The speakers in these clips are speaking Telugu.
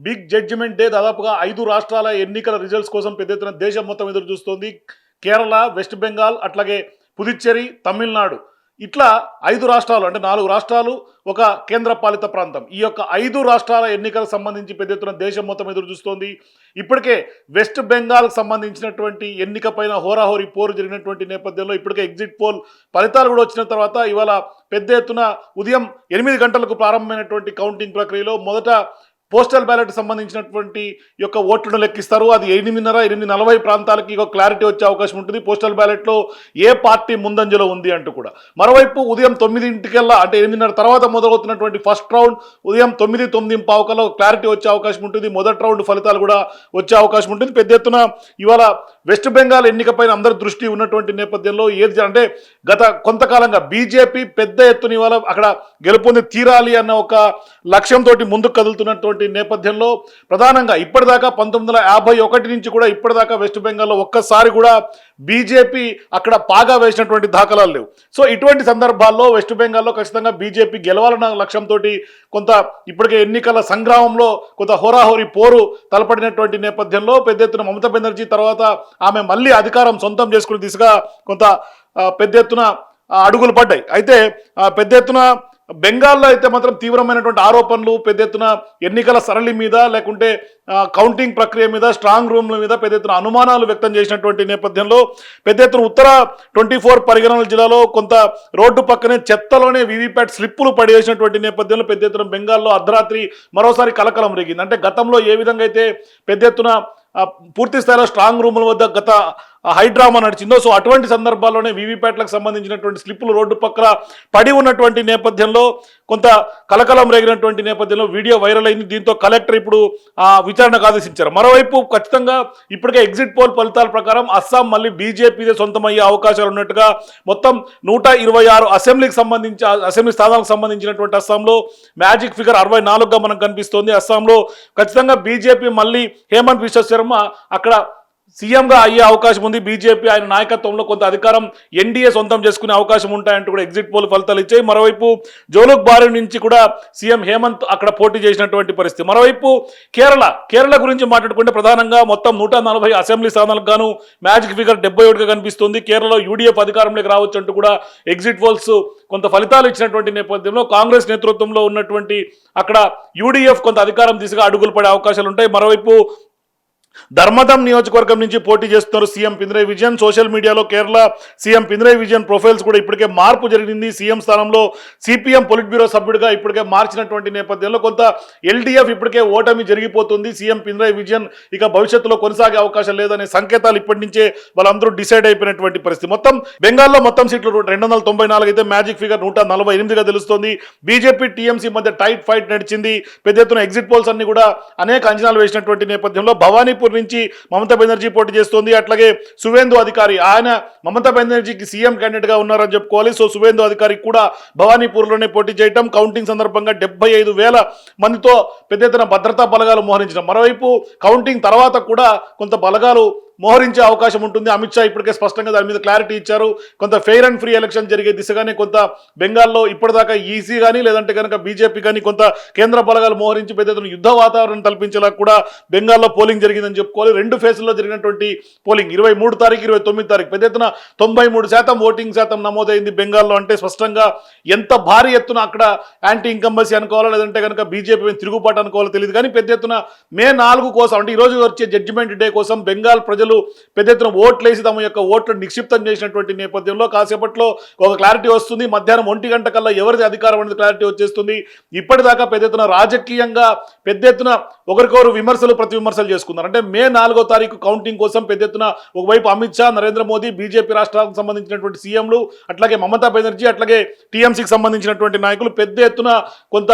Big judgement day. దాదాపుగా 5 రాష్ట్రాల ఎన్నికల రిజల్ట్స్ కోసం పెద్ద ఎత్తున దేశం మొత్తం ఎదురు చూస్తోంది. కేరళ, వెస్ట్ బెంగాల్, అట్లాగే పుదుచ్చేరి, తమిళనాడు ఇట్లా 5 రాష్ట్రాలు, అంటే 4 రాష్ట్రాలు, ఒక కేంద్ర పాలిత ప్రాంతం. ఈ యొక్క 5 రాష్ట్రాల ఎన్నికలకు సంబంధించి పెద్ద ఎత్తున దేశం మొత్తం ఎదురు చూస్తోంది. ఇప్పటికే వెస్ట్ బెంగాల్కి సంబంధించినటువంటి ఎన్నిక పైన హోరాహోరీ పోరు జరిగినటువంటి నేపథ్యంలో ఇప్పటికే ఎగ్జిట్ పోల్ ఫలితాలు కూడా వచ్చిన తర్వాత ఇవాళ పెద్ద ఎత్తున ఉదయం 8 గంటలకు ప్రారంభమైనటువంటి కౌంటింగ్ ప్రక్రియలో మొదట పోస్టల్ బ్యాలెట్ సంబంధించినటువంటి యొక్క ఓట్లను లెక్కిస్తారు. అది 8:30, 8:40 ప్రాంతాలకి ఒక క్లారిటీ వచ్చే అవకాశం ఉంటుంది. పోస్టల్ బ్యాలెట్లో ఏ పార్టీ ముందంజలో ఉంది అంటూ కూడా. మరోవైపు ఉదయం 9 అంటే 8:30 తర్వాత మొదలవుతున్నటువంటి ఫస్ట్ రౌండ్ ఉదయం 9:15 క్లారిటీ వచ్చే అవకాశం ఉంటుంది. మొదటి రౌండ్ ఫలితాలు కూడా వచ్చే అవకాశం ఉంటుంది. పెద్ద ఎత్తున ఇవాళ వెస్ట్ బెంగాల్ ఎన్నికపైన అందరి దృష్టి ఉన్నటువంటి నేపథ్యంలో ఏది అంటే గత కొంతకాలంగా బీజేపీ పెద్ద ఎత్తున ఇవాళ అక్కడ గెలుపొంది తీరాలి అన్న ఒక లక్ష్యంతో ముందుకు కదులుతున్నటువంటి నేపథ్యంలో ప్రధానంగా ఇప్పటిదాకా 1951 నుంచి కూడా ఇప్పటిదాకా వెస్ట్ బెంగాల్లో ఒక్కసారి కూడా బీజేపీ అక్కడ పాగా వేసినటువంటి దాఖలాలు లేవు. సో ఇటువంటి సందర్భాల్లో వెస్ట్ బెంగాల్లో ఖచ్చితంగా బీజేపీ గెలవాలన్న లక్ష్యంతో కొంత ఇప్పటికే ఎన్నికల సంగ్రామంలో కొంత హోరాహోరీ పోరు తలపడినటువంటి నేపథ్యంలో పెద్ద ఎత్తున మమతా బెనర్జీ తర్వాత ఆమె మళ్ళీ అధికారం సొంతం చేసుకునే దిశగా కొంత పెద్ద ఎత్తున అడుగులు పడ్డాయి. అయితే పెద్ద ఎత్తున బెంగాల్లో అయితే మాత్రం తీవ్రమైనటువంటి ఆరోపణలు, పెద్ద ఎత్తున ఎన్నికల సరళి మీద లేకుంటే కౌంటింగ్ ప్రక్రియ మీద, స్ట్రాంగ్ రూమ్ల మీద పెద్ద ఎత్తున అనుమానాలు వ్యక్తం చేసినటువంటి నేపథ్యంలో పెద్ద ఎత్తున ఉత్తర 24 పరిగణనల జిల్లాలో కొంత రోడ్డు పక్కనే చెత్తలోనే వీవీప్యాట్ స్లిప్పులు పడేసినటువంటి నేపథ్యంలో పెద్ద ఎత్తున బెంగాల్లో అర్ధరాత్రి మరోసారి కలకలం రేగింది. అంటే గతంలో ఏ విధంగా అయితే పెద్ద ఎత్తున పూర్తి స్థాయిలో స్ట్రాంగ్ రూముల వద్ద గత హైడ్రామా నడిచిందో, సో అటువంటి సందర్భాల్లోనే వీవీప్యాట్లకు సంబంధించినటువంటి స్లిప్పులు రోడ్డు పక్కన పడి ఉన్నటువంటి నేపథ్యంలో కొంత కలకలం రేగినటువంటి నేపథ్యంలో వీడియో వైరల్ అయింది. దీంతో కలెక్టర్ ఇప్పుడు విచారణకు ఆదేశించారు. మరోవైపు ఖచ్చితంగా ఇప్పటికే ఎగ్జిట్ పోల్ ఫలితాల ప్రకారం అస్సాం మళ్ళీ బీజేపీదే సొంతమయ్యే అవకాశాలు ఉన్నట్టుగా మొత్తం 126 అసెంబ్లీ స్థానాలకు సంబంధించినటువంటి అస్సాంలో మ్యాజిక్ ఫిగర్ 64గా మనకు కనిపిస్తోంది. అస్సాంలో ఖచ్చితంగా బీజేపీ మళ్ళీ హేమంత్ బిశ్వ శర్మ అక్కడ సీఎంగా అయ్యే అవకాశం ఉంది. బీజేపీ ఆయన నాయకత్వంలో కొంత అధికారం ఎన్డీఏ సొంతం చేసుకునే అవకాశం ఉంటాయంటూ కూడా ఎగ్జిట్ పోల్ ఫలితాలు ఇచ్చాయి. మరోవైపు జోలుక్ బారి నుంచి కూడా సీఎం హేమంత్ అక్కడ పోటీ చేసినటువంటి పరిస్థితి. మరోవైపు కేరళ గురించి మాట్లాడుకుంటే ప్రధానంగా మొత్తం 140 అసెంబ్లీ స్థానాలకు గాను మ్యాజిక్ ఫిగర్ 71గా కనిపిస్తుంది. కేరళలో యూడీఎఫ్ అధికారంలోకి రావచ్చు అంటూ కూడా ఎగ్జిట్ పోల్స్ కొంత ఫలితాలు ఇచ్చినటువంటి నేపథ్యంలో కాంగ్రెస్ నేతృత్వంలో ఉన్నటువంటి అక్కడ యూడీఎఫ్ కొంత అధికారం దిశగా అడుగులు పడే అవకాశాలు ఉంటాయి. మరోవైపు ధర్మదం నియోజకవర్గం నుంచి పోటీ చేస్తున్నారు సీఎం పినరయ్ విజయన్. సోషల్ మీడియాలో కేరళ సీఎం పినరయ్ విజయన్ ప్రొఫైల్స్ కూడా ఇప్పటికే మార్పు జరిగింది. సీఎం స్థానంలో సిపిఎం పొలిట్ బ్యూరో సభ్యుడిగా ఇప్పటికే మార్చినటువంటి నేపథ్యంలో కొంత ఎల్డీఎఫ్ ఇప్పటికే ఓటమి జరిగిపోతుంది. సీఎం పినరయ్ విజయన్ ఇక భవిష్యత్తులో కొనసాగే అవకాశం లేదనే సంకేతాలు ఇప్పటి నుంచే వాళ్ళందరూ డిసైడ్ అయిపోయినటువంటి పరిస్థితి. మొత్తం బెంగాల్లో మొత్తం సీట్లు 294 అయితే మ్యాజిక్ ఫిగర్ 148గా తెలుస్తోంది. బీజేపీ టీఎంసీ మధ్య టైట్ ఫైట్ నడిచింది. పెద్ద ఎత్తున ఎగ్జిట్ పోల్స్ అన్ని కూడా అనేక అంచనాలు వేసినటువంటి నేపథ్యంలో భవానీపూర్ నుంచి మమతా బెనర్జీ పోటీ చేస్తోంది. అట్లాగే సువేందు అధికారి, ఆయన మమతా బెనర్జీకి సీఎం క్యాండిడేట్ గా ఉన్నారని చెప్పుకోవాలి. సో సువేందు అధికారి కూడా భవానీపూర్లోనే పోటీ చేయటం, కౌంటింగ్ సందర్భంగా 75,000 మందితో పెద్ద ఎత్తున భద్రతా బలగాలు మోహరించడం. మరోవైపు కౌంటింగ్ తర్వాత కూడా కొంత బలగాలు మోహరించే అవకాశం ఉంటుంది. అమిత్ షా ఇప్పటికే స్పష్టంగా దాని మీద క్లారిటీ ఇచ్చారు. కొంత ఫెయిర్ అండ్ ఫ్రీ ఎలక్షన్ జరిగే దిశగానే కొంత బెంగాల్లో ఇప్పటిదాకా ఈసీ కానీ లేదంటే కనుక బీజేపీ కానీ కొంత కేంద్ర బలగాలు మోహరించి పెద్ద ఎత్తున యుద్ధ వాతావరణం కల్పించేలా కూడా బెంగాల్లో పోలింగ్ జరిగిందని చెప్పుకోవాలి. 2 ఫేజ్ల్లో జరిగినటువంటి పోలింగ్ 23 తారీఖు 29 తారీఖు పెద్ద ఎత్తున 93% ఓటింగ్ శాతం నమోదైంది బెంగాల్లో. అంటే స్పష్టంగా ఎంత భారీ ఎత్తున అక్కడ యాంటీ ఇన్కంబెన్సీ అనుకోవాలో లేదంటే కనుక బీజేపీ తిరుగుబాటు అనుకోవాలో తెలియదు. కానీ పెద్ద ఎత్తున మే 4 కోసం, అంటే ఈరోజు వచ్చే జడ్జిమెంట్ డే కోసం బెంగాల్ ప్రజలు పెద్ద ఎత్తున ఓట్లేసి తమ యొక్క ఓట్లను నిక్షిప్తం చేసినటువంటి నేపథ్యంలో కాసేపట్లో ఒక క్లారిటీ వస్తుంది. మధ్యాహ్నం 1 గంట కల్లా ఎవరిది అధికారం అనేది క్లారిటీ వచ్చేస్తుంది. ఇప్పటిదాకా పెద్ద ఎత్తున రాజకీయంగా పెద్ద ఎత్తున ఒకరికొకరు ప్రతి విమర్శలు చేసుకున్నారు. అంటే మే 4వ తారీఖు కౌంటింగ్ కోసం పెద్ద ఎత్తున ఒకవైపు అమిత్ షా, నరేంద్ర మోదీ, బీజేపీ రాష్ట్రాలకు సంబంధించినటువంటి సీఎంలు, అట్లాగే మమతా బెనర్జీ, అట్లాగే టీఎంసీకి సంబంధించినటువంటి నాయకులు పెద్ద ఎత్తున కొంత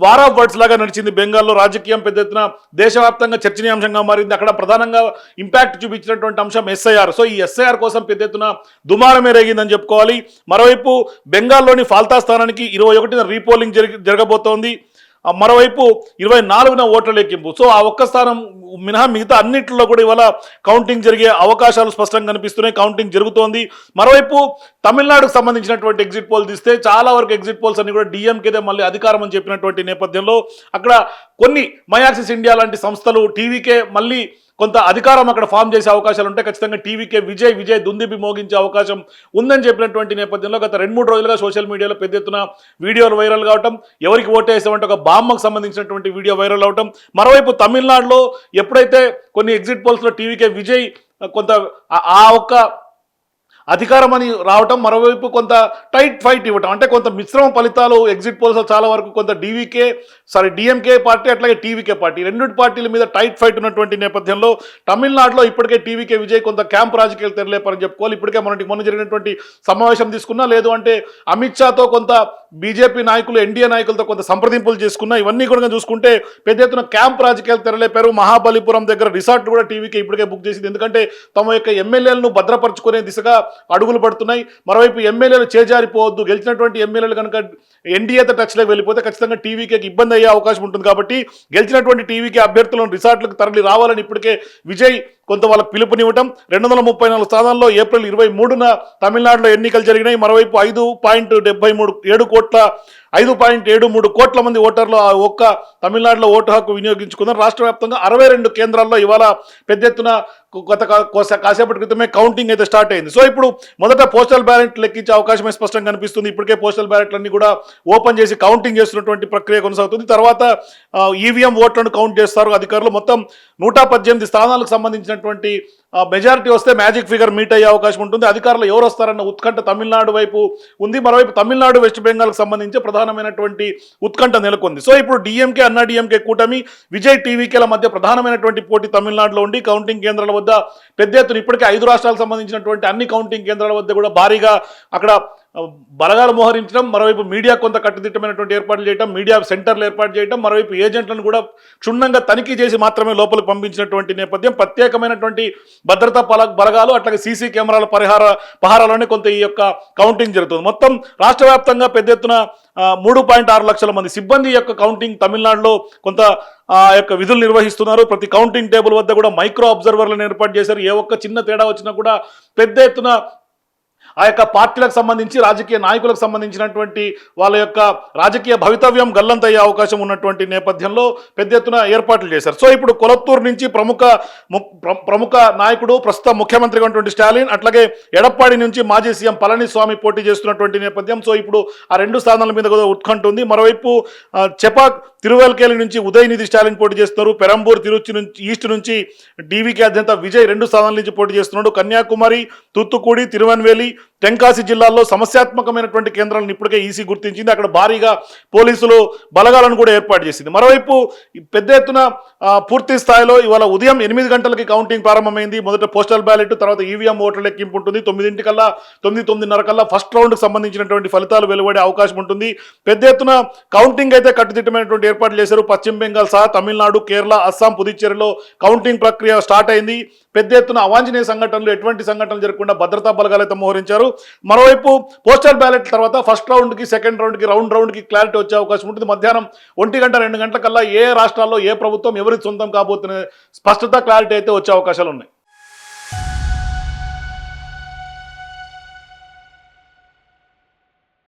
వార్ ఆఫ్ వర్డ్స్ లాగా నడిచింది బెంగాల్లో. రాజకీయం పెద్ద ఎత్తున దేశవ్యాప్తంగా చర్చనీయాంశంగా మారింది. అక్కడ ప్రధానంగా ఇంపాక్ట్ చూపించినటువంటి అంశం ఎస్ఐఆర్. సో ఈ ఎస్ఐఆర్ కోసం పెద్ద ఎత్తున దుమారమే రేగిందని చెప్పుకోవాలి. మరోవైపు బెంగాల్లోని ఫాల్తా స్థానానికి 21న రీపోలింగ్ జరగబోతోంది. మరోవైపు 24న ఓట్ల లెక్కింపు. సో ఆ ఒక్క స్థానం మినహా మిగతా అన్నింటిలో కూడా ఇవాళ కౌంటింగ్ జరిగే అవకాశాలు స్పష్టంగా కనిపిస్తున్నాయి. కౌంటింగ్ జరుగుతోంది. మరోవైపు తమిళనాడుకు సంబంధించినటువంటి ఎగ్జిట్ పోల్ తీస్తే చాలా వరకు ఎగ్జిట్ పోల్స్ అన్ని కూడా డిఎంకేదే మళ్ళీ అధికారం అని చెప్పినటువంటి నేపథ్యంలో అక్కడ కొన్ని మయాక్సిస్ ఇండియా లాంటి సంస్థలు టీవీకే మళ్ళీ కొంత అధికారం అక్కడ ఫామ్ చేసే అవకాశాలు ఉంటాయి. ఖచ్చితంగా టీవీకే విజయ్ దుందిపి మోగించే అవకాశం ఉందని చెప్పినటువంటి నేపథ్యంలో గత 2-3 రోజులుగా సోషల్ మీడియాలో పెద్ద ఎత్తున వీడియోలు వైరల్ కావటం, ఎవరికి ఓటేసామంటే ఒక బామ్మకు సంబంధించినటువంటి వీడియో వైరల్ అవటం. మరోవైపు తమిళనాడులో ఎప్పుడైతే కొన్ని ఎగ్జిట్ పోల్స్లో టీవీకే విజయ్ కొంత ఆ ఒక్క అధికారం అని రావటం, మరోవైపు కొంత టైట్ ఫైట్ ఇవ్వటం, అంటే కొంత మిశ్రమ ఫలితాలు ఎగ్జిట్ పోల్స్ చాలా వరకు కొంత డిఎంకే పార్టీ అట్లాగే టీవీకే పార్టీ రెండు పార్టీల మీద టైట్ ఫైట్ ఉన్నటువంటి నేపథ్యంలో తమిళనాడులో ఇప్పటికే టీవీకే విజయ్ కొంత క్యాంప్ రాజకీయాలు తెరలేపని చెప్పుకోవాలి. ఇప్పటికే మొన్న జరిగినటువంటి సమావేశం తీసుకున్నా, లేదు అంటే అమిత్ షాతో కొంత బీజేపీ నాయకులు ఎన్డీఏ నాయకులతో కొంత సంప్రదింపులు చేసుకున్నా, ఇవన్నీ కూడా చూసుకుంటే పెద్ద ఎత్తున క్యాంప్ రాజకీయాలు తెరలేపారు. మహాబలిపురం దగ్గర రిసార్ట్ కూడా టీవీకే ఇప్పటికే బుక్ చేసింది. ఎందుకంటే తమ యొక్క ఎమ్మెల్యేలను భద్రపరుచుకునే దిశగా అడుగులు పడుతున్నాయి. మరోవైపు ఎమ్మెల్యేలు చేజారిపోవద్దు, గెలిచినటువంటి ఎమ్మెల్యేలు కనుక ఎన్డీఏతో టచ్లోకి వెళ్ళిపోతే ఖచ్చితంగా టీవీకేకి ఇబ్బంది అయ్యే అవకాశం ఉంటుంది. కాబట్టి గెలిచినటువంటి టీవీకే అభ్యర్థులను రిసార్ట్లకు తరలి రావాలని ఇప్పటికే విజయ్ కొంత వాళ్ళకి పిలుపునివ్వటం. 234 స్థానాల్లో ఏప్రిల్ 23న తమిళనాడులో ఎన్నికలు జరిగినాయి. మరోవైపు 5.73 కోట్ల మంది ఓటర్లు ఆ ఒక్క తమిళనాడులో ఓటు హక్కు వినియోగించుకున్నారు. రాష్ట్ర వ్యాప్తంగా 62 కేంద్రాల్లో ఇవాళ పెద్ద ఎత్తున కాసేపటి క్రితమే కౌంటింగ్ అయితే స్టార్ట్ అయింది. సో ఇప్పుడు మొదట పోస్టల్ బ్యాలెట్ లెక్కించే అవకాశమే స్పష్టంగా కనిపిస్తుంది. ఇప్పటికే పోస్టల్ బ్యాలెట్లన్నీ కూడా ఓపెన్ చేసి కౌంటింగ్ చేస్తున్నటువంటి ప్రక్రియ కొనసాగుతుంది. తర్వాత ఈవీఎం ఓట్లను కౌంట్ చేస్తారు అధికారులు. మొత్తం 118 స్థానాలకు సంబంధించినటువంటి మెజారిటీ వస్తే మ్యాజిక్ ఫిగర్ మీట్ అయ్యే అవకాశం ఉంటుంది. అధికారులు ఎవరు వస్తారన్న ఉత్కంఠ తమిళనాడు వైపు ఉంది. మరోవైపు తమిళనాడు వెస్ట్ బెంగాల్కి సంబంధించి ప్రధానమైనటువంటి ఉత్కంఠ నెలకొంది. సో ఇప్పుడు డిఎంకే అన్నా డిఎంకే కూటమి విజయ్ టీవీకేల మధ్య ప్రధానమైనటువంటి పోటీ తమిళనాడులో ఉండి కౌంటింగ్ కేంద్రాల వద్ద పెద్ద ఎత్తున ఇప్పటికే 5 రాష్ట్రాలకు సంబంధించినటువంటి అన్ని కౌంటింగ్ కేంద్రాల వద్ద కూడా భారీగా అక్కడ బలగాలు మోహరించడం, మరోవైపు మీడియా కొంత కట్టుదిట్టమైనటువంటి ఏర్పాట్లు చేయడం, మీడియా సెంటర్లు ఏర్పాటు చేయడం, మరోవైపు ఏజెంట్లను కూడా క్షుణ్ణంగా తనిఖీ చేసి మాత్రమే లోపలికి పంపించినటువంటి నేపథ్యం. ప్రత్యేకమైనటువంటి భద్రతా బలగాలు అట్లాగే సీసీ కెమెరాల పహారాలోనే కొంత ఈ యొక్క కౌంటింగ్ జరుగుతుంది. మొత్తం రాష్ట్ర వ్యాప్తంగా పెద్ద ఎత్తున 3.6 లక్షల మంది సిబ్బంది యొక్క కౌంటింగ్ తమిళనాడులో కొంత యొక్క విధులు నిర్వహిస్తున్నారు. ప్రతి కౌంటింగ్ టేబుల్ వద్ద కూడా మైక్రో అబ్జర్వర్లను ఏర్పాటు చేశారు. ఏ ఒక్క చిన్న తేడా వచ్చినా కూడా పెద్ద ఎత్తున ఆ యొక్క పార్టీలకు సంబంధించి రాజకీయ నాయకులకు సంబంధించినటువంటి వాళ్ళ యొక్క రాజకీయ భవితవ్యం గల్లంతయ్యే అవకాశం ఉన్నటువంటి నేపథ్యంలో పెద్ద ఎత్తున ఏర్పాట్లు చేశారు. సో ఇప్పుడు కొలత్తూరు నుంచి ప్రముఖ నాయకుడు ప్రస్తుత ముఖ్యమంత్రిగా ఉన్నటువంటి స్టాలిన్, అట్లాగే ఎడప్పాడి నుంచి మాజీ సీఎం పళనిస్వామి పోటీ చేస్తున్నటువంటి నేపథ్యం. సో ఇప్పుడు ఆ 2 స్థానాల మీద కూడా ఉత్కంఠ ఉంది. మరోవైపు చెపాక్ తిరువెల్కేలి నుంచి ఉదయనిధి స్టాలిన్ పోటీ చేస్తున్నారు. పెరంబూర్ తిరుచి నుంచి ఈస్ట్ నుంచి డీవీకే అధినేత విజయ్ 2 స్థానాల నుంచి పోటీ చేస్తున్నాడు. కన్యాకుమారి, తూత్తుకుడి, తిరువన్వేలి, తెంకాసి జిల్లాల్లో సమస్యాత్మకమైనటువంటి కేంద్రాలను ఇప్పటికే ఈసీ గుర్తించింది. అక్కడ భారీగా పోలీసులు బలగాలను కూడా ఏర్పాటు చేసింది. మరోవైపు పెద్ద ఎత్తున పూర్తి స్థాయిలో ఇవాళ ఉదయం 8 గంటలకి కౌంటింగ్ ప్రారంభమైంది. మొదట పోస్టల్ బ్యాలెట్, తర్వాత ఈవీఎం ఓట్ల లెక్కింపు ఉంటుంది. 9:30 కల్లా ఫస్ట్ రౌండ్కి సంబంధించినటువంటి ఫలితాలు వెలువడే అవకాశం ఉంటుంది. పెద్ద ఎత్తున కౌంటింగ్ అయితే కట్టుదిట్టమైనటువంటి ఏర్పాట్లు చేశారు. పశ్చిమ బెంగాల్ సహా తమిళనాడు, కేరళ, అస్సాం, పుదుచ్చేరిలో కౌంటింగ్ ప్రక్రియ స్టార్ట్ అయింది. పెద్ద ఎత్తున అవాంఛనీయ సంఘటనలు, ఎటువంటి సంఘటనలు జరగకుండా భద్రతా బలగాలు అయితే మోహరించారు. మరోవైపు పోస్టల్ బ్యాలెట్ తర్వాత ఫస్ట్ రౌండ్కి, సెకండ్ రౌండ్కి, రౌండ్కి క్లారిటీ వచ్చే అవకాశం ఉంటుంది. మధ్యాహ్నం 1 గంట 2 గంటల కల్లా ఏ రాష్ట్రాల్లో ఏ ప్రభుత్వం ఎవరికి సొంతం కాబోతున్న స్పష్టత క్లారిటీ అయితే వచ్చే అవకాశాలు ఉన్నాయి.